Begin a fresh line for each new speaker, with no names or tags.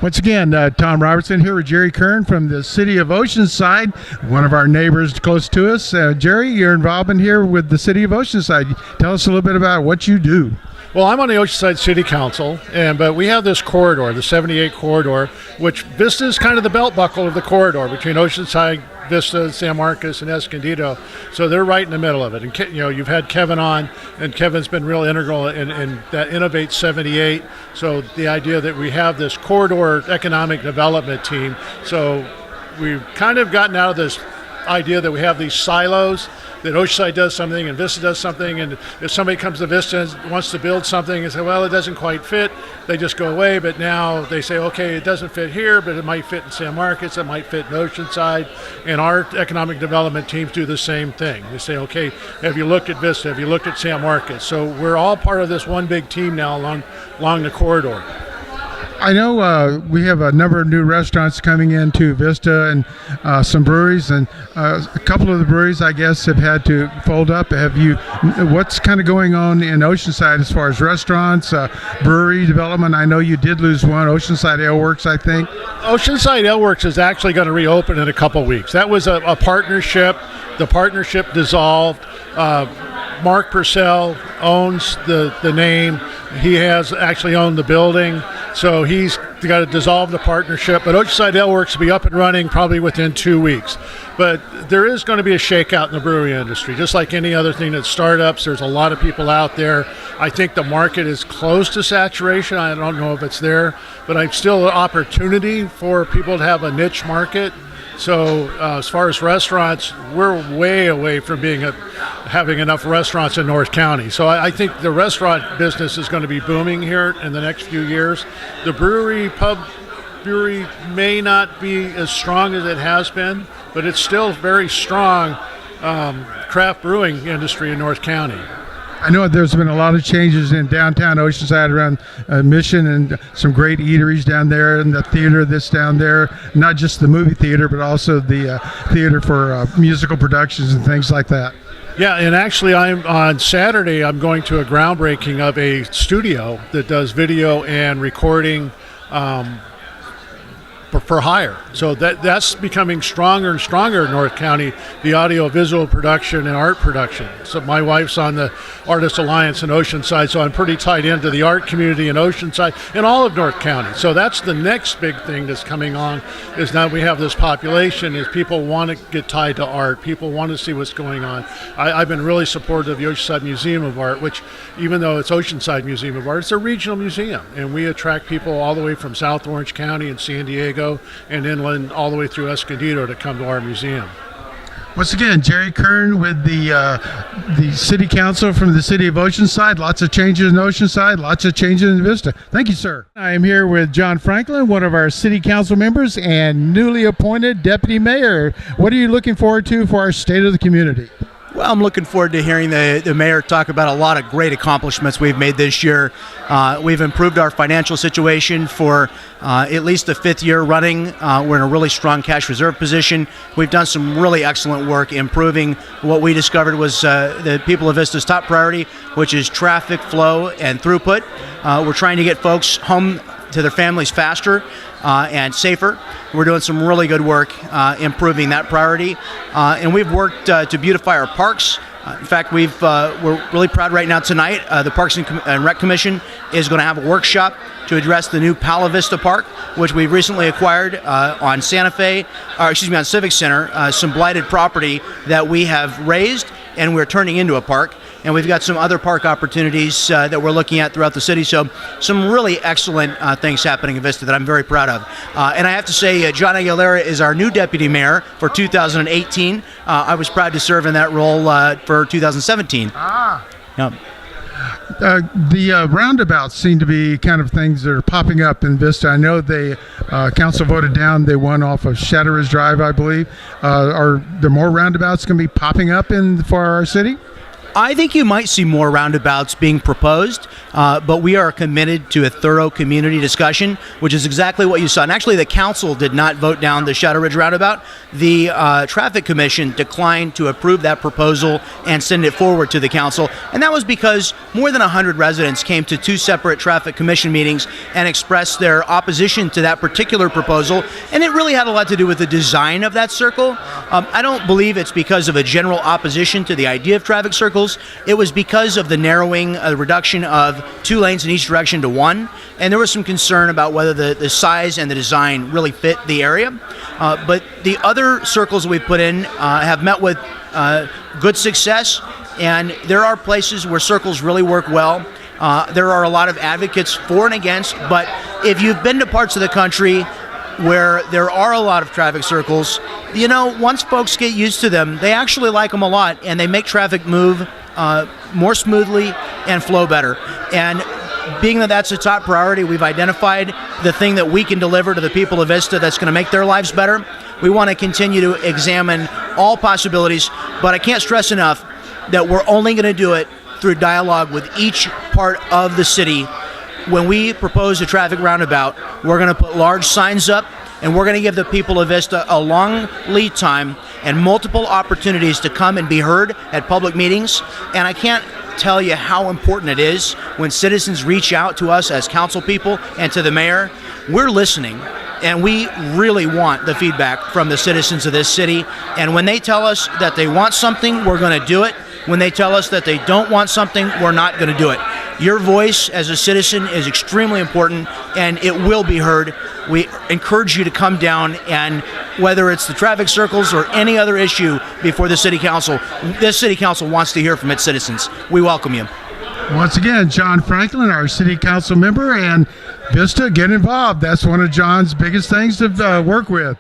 Once again, Tom Robertson here with Jerry Kern from the city of Oceanside, one of our neighbors close to us. Jerry, your involvement here with the city of Oceanside. Tell us a little bit about what you do.
Well, I'm on the Oceanside City Council, but we have this corridor, the 78 corridor, which Vista is kind of the belt buckle of the corridor between Oceanside, Vista, San Marcos, and Escondido. So they're right in the middle of it. And you've had Kevin on, and Kevin's been real integral in that Innovate 78. So the idea that we have this corridor economic development team. So we've kind of gotten out of this idea that we have these silos, that Oceanside does something and Vista does something, and if somebody comes to Vista and wants to build something and say, well, it doesn't quite fit, they just go away. But now they say, okay, it doesn't fit here, but it might fit in San Marcos, it might fit in Oceanside, and our economic development teams do the same thing. They say, okay, have you looked at Vista, have you looked at San Marcos? So we're all part of this one big team now along the corridor.
I know we have a number of new restaurants coming into Vista and some breweries, and a couple of the breweries, I guess, have had to fold up. What's kind of going on in Oceanside as far as restaurants, brewery development? I know you did lose one, Oceanside Ale Works, I think.
Oceanside Ale Works is actually going to reopen in a couple weeks. That was a partnership. The partnership dissolved. Mark Purcell owns the name. He has actually owned the building, so he's got to dissolve the partnership. But Oceanside Ale Works will be up and running probably within 2 weeks. But there is going to be a shakeout in the brewery industry. Just like any other thing that's startups, there's a lot of people out there. I think the market is close to saturation. I don't know if it's there, but I'm still an opportunity for people to have a niche market. So as far as restaurants, we're way away from having enough restaurants in North County. So I think the restaurant business is going to be booming here in the next few years. The pub brewery may not be as strong as it has been, but it's still very strong craft brewing industry in North County.
I know there's been a lot of changes in downtown Oceanside around Mission, and some great eateries down there, and the theater that's down there, not just the movie theater, but also the theater for musical productions and things like that.
Yeah, and actually on Saturday, I'm going to a groundbreaking of a studio that does video and recording for hire. So that's becoming stronger and stronger in North County, the audio visual production and art production. So my wife's on the Artist Alliance in Oceanside, so I'm pretty tied into the art community in Oceanside and all of North County. So that's the next big thing that's coming on, is now we have this population, is people want to get tied to art, people want to see what's going on. I've been really supportive of the Oceanside Museum of Art, which even though it's Oceanside Museum of Art, it's a regional museum, and we attract people all the way from South Orange County and San Diego and inland all the way through Escondido to come to our museum.
Once again, Jerry Kern with the City Council from the City of Oceanside. Lots of changes in Oceanside, lots of changes in Vista. Thank you, sir. I am here with John Franklin, one of our City Council members and newly appointed Deputy Mayor. What are you looking forward to for our State of the Community?
Well, I'm looking forward to hearing the mayor talk about a lot of great accomplishments we've made this year. We've improved our financial situation for at least the fifth year running. We're in a really strong cash reserve position. We've done some really excellent work improving what we discovered was the people of Vista's top priority, which is traffic flow and throughput. We're trying to get folks home to their families faster and safer. We're doing some really good work improving that priority. And we've worked to beautify our parks. In fact, we're really proud right now tonight. The Parks and Rec Commission is going to have a workshop to address the new Palo Vista Park, which we recently acquired on on Civic Center, some blighted property that we have raised and we're turning into a park. And we've got some other park opportunities that we're looking at throughout the city. So some really excellent things happening in Vista that I'm very proud of. And I have to say, John Aguilera is our new deputy mayor for 2018. I was proud to serve in that role for 2017. Yep.
The roundabouts seem to be kind of things that are popping up in Vista. I know the council voted down the one off of Chatteras Drive, I believe. Are there more roundabouts going to be popping up for our city?
I think you might see more roundabouts being proposed, but we are committed to a thorough community discussion, which is exactly what you saw. And actually, the council did not vote down the Shadow Ridge roundabout. The Traffic Commission declined to approve that proposal and send it forward to the council. And that was because more than 100 residents came to 2 separate Traffic Commission meetings and expressed their opposition to that particular proposal. And it really had a lot to do with the design of that circle. I don't believe it's because of a general opposition to the idea of traffic circles. It was because of the narrowing, reduction of 2 lanes in each direction to 1, and there was some concern about whether the size and the design really fit the area. But the other circles we put in have met with good success, and there are places where circles really work well. There are a lot of advocates for and against, but if you've been to parts of the country where there are a lot of traffic circles, once folks get used to them, they actually like them a lot, and they make traffic move more smoothly and flow better. And being that that's a top priority, we've identified the thing that we can deliver to the people of Vista that's going to make their lives better. We want to continue to examine all possibilities, but I can't stress enough that we're only going to do it through dialogue with each part of the city. When we propose a traffic roundabout, we're going to put large signs up, and we're going to give the people of Vista a long lead time and multiple opportunities to come and be heard at public meetings. And I can't tell you how important it is when citizens reach out to us as council people and to the mayor. We're listening, and we really want the feedback from the citizens of this city. And when they tell us that they want something, we're going to do it. When they tell us that they don't want something, we're not going to do it. Your voice as a citizen is extremely important, and it will be heard. We encourage you to come down, and whether it's the traffic circles or any other issue before the city council, this city council wants to hear from its citizens. We welcome you.
Once again, John Franklin, our city council member, and Vista, get involved. That's one of John's biggest things to work with.